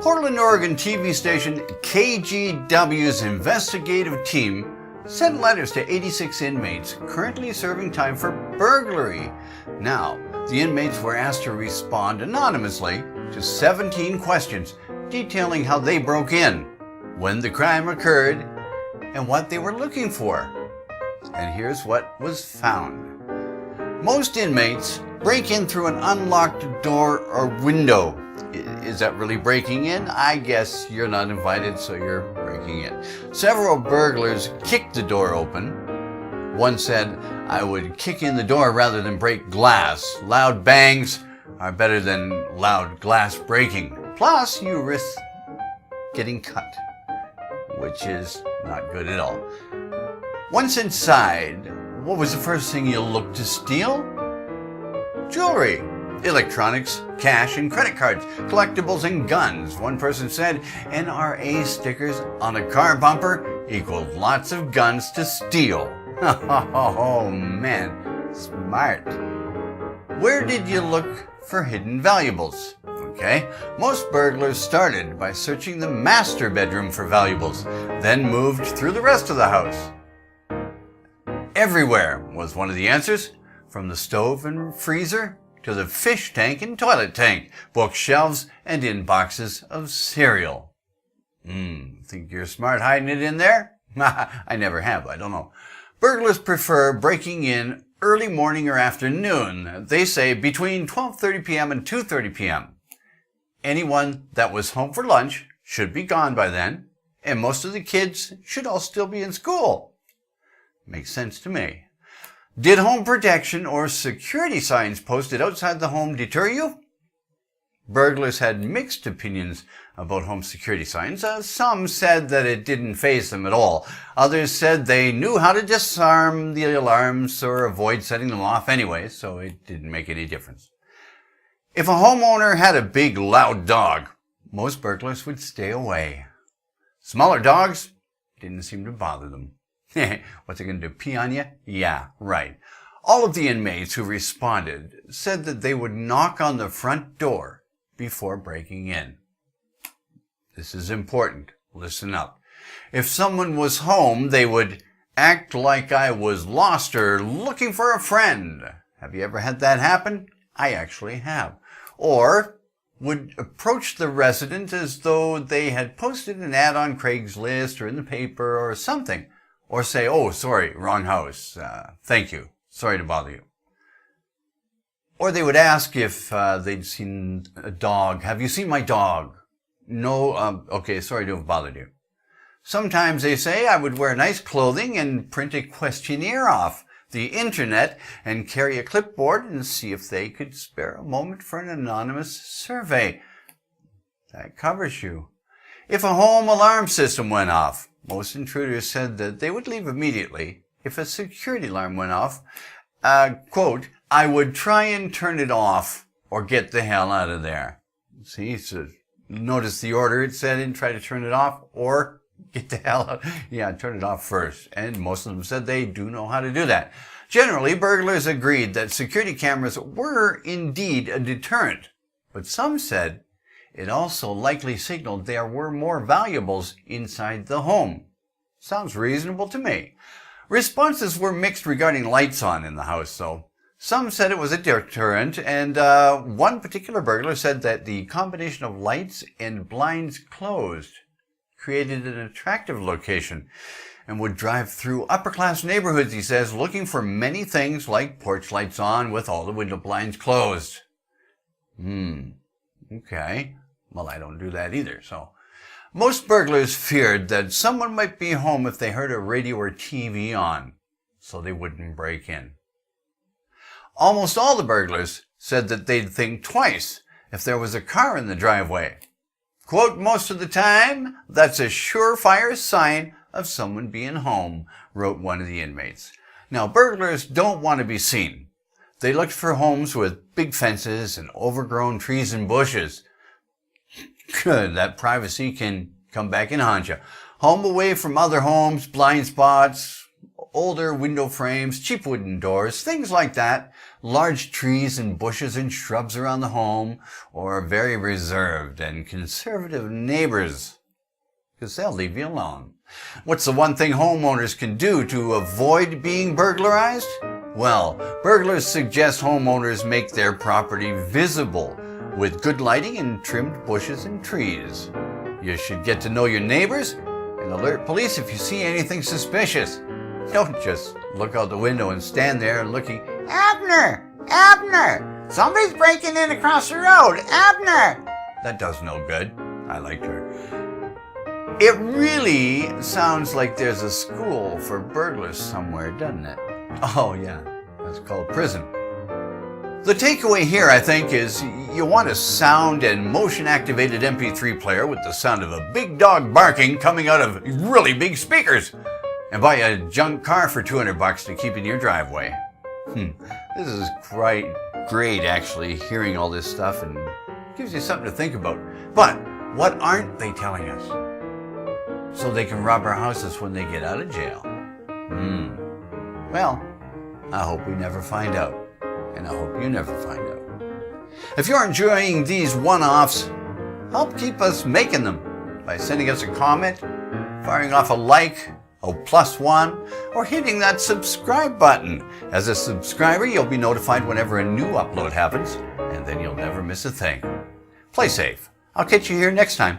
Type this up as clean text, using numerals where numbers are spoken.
Portland, Oregon TV station KGW's investigative team sent letters to 86 inmates currently serving time for burglary. Now, the inmates were asked to respond anonymously to 17 questions detailing how they broke in, when the crime occurred, and what they were looking for. And here's what was found. Most inmates break in through an unlocked door or window. Is that really breaking in? I guess you're not invited, so you're breaking in. Several burglars kicked the door open. One said, "I would kick in the door rather than break glass. Loud bangs are better than loud glass breaking. Plus, you risk getting cut," which is not good at all. Once inside, what was the first thing you looked to steal? Jewelry, electronics, cash and credit cards, collectibles and guns. One person said NRA stickers on a car bumper equaled lots of guns to steal. Oh man, smart. Where did you look for hidden valuables? Okay, most burglars started by searching the master bedroom for valuables, then moved through the rest of the house. Everywhere was one of the answers, from the stove and freezer to the fish tank and toilet tank, bookshelves, and in boxes of cereal. Think you're smart hiding it in there? I never have, I don't know. Burglars prefer breaking in early morning or afternoon. They say between 12:30 p.m. and 2:30 p.m. Anyone that was home for lunch should be gone by then, and most of the kids should all still be in school. Makes sense to me. Did home protection or security signs posted outside the home deter you? Burglars had mixed opinions about home security signs. Some said that it didn't faze them at all. Others said they knew how to disarm the alarms or avoid setting them off anyway, so it didn't make any difference. If a homeowner had a big, loud dog, most burglars would stay away. Smaller dogs didn't seem to bother them. What's it going to do, pee on you? Yeah, right. All of the inmates who responded said that they would knock on the front door before breaking in. This is important. Listen up. If someone was home, they would act like I was lost or looking for a friend. Have you ever had that happen? I actually have. Or would approach the resident as though they had posted an ad on Craigslist or in the paper or something. Or say, "Oh, sorry, wrong house. Thank you. Sorry to bother you." Or they would ask if they'd seen a dog. "Have you seen my dog?" "No, okay, sorry to have bothered you." Sometimes they say, "I would wear nice clothing and print a questionnaire off the internet and carry a clipboard and see if they could spare a moment for an anonymous survey." That covers you. If a home alarm system went off, most intruders said that they would leave immediately. If a security alarm went off, quote, "I would try and turn it off or get the hell out of there." See, so notice the order it said in, try to turn it off or get the hell out. Yeah, turn it off first. And most of them said they do know how to do that. Generally, burglars agreed that security cameras were indeed a deterrent, but some said it also likely signaled there were more valuables inside the home. Sounds reasonable to me. Responses were mixed regarding lights on in the house, though. Some said it was a deterrent, and one particular burglar said that the combination of lights and blinds closed created an attractive location and would drive through upper-class neighborhoods, he says, looking for many things like porch lights on with all the window blinds closed. Okay. Well, I don't do that either, so. Most burglars feared that someone might be home if they heard a radio or TV on, so they wouldn't break in. Almost all the burglars said that they'd think twice if there was a car in the driveway. Quote, "Most of the time, that's a surefire sign of someone being home," wrote one of the inmates. Now, burglars don't want to be seen. They looked for homes with big fences and overgrown trees and bushes. Good, that privacy can come back and haunt you. Home away from other homes, blind spots, older window frames, cheap wooden doors, things like that, large trees and bushes and shrubs around the home, or very reserved and conservative neighbors, because they'll leave you alone. What's the one thing homeowners can do to avoid being burglarized? Well, burglars suggest homeowners make their property visible with good lighting and trimmed bushes and trees. You should get to know your neighbors and alert police if you see anything suspicious. Don't just look out the window and stand there looking, Abner! Abner! Somebody's breaking in across the road! Abner! That does no good. I liked her. It really sounds like there's a school for burglars somewhere, doesn't it? Oh yeah, that's called prison. The takeaway here, I think, is you want a sound and motion-activated MP3 player with the sound of a big dog barking coming out of really big speakers. And buy a junk car for $200 to keep in your driveway. This is quite great, actually, hearing all this stuff, and gives you something to think about. But what aren't they telling us? So they can rob our houses when they get out of jail. Well, I hope we never find out. And I hope you never find out. If you're enjoying these one-offs, help keep us making them by sending us a comment, firing off a like, a +1, or hitting that subscribe button. As a subscriber, you'll be notified whenever a new upload happens, and then you'll never miss a thing. Play safe. I'll catch you here next time.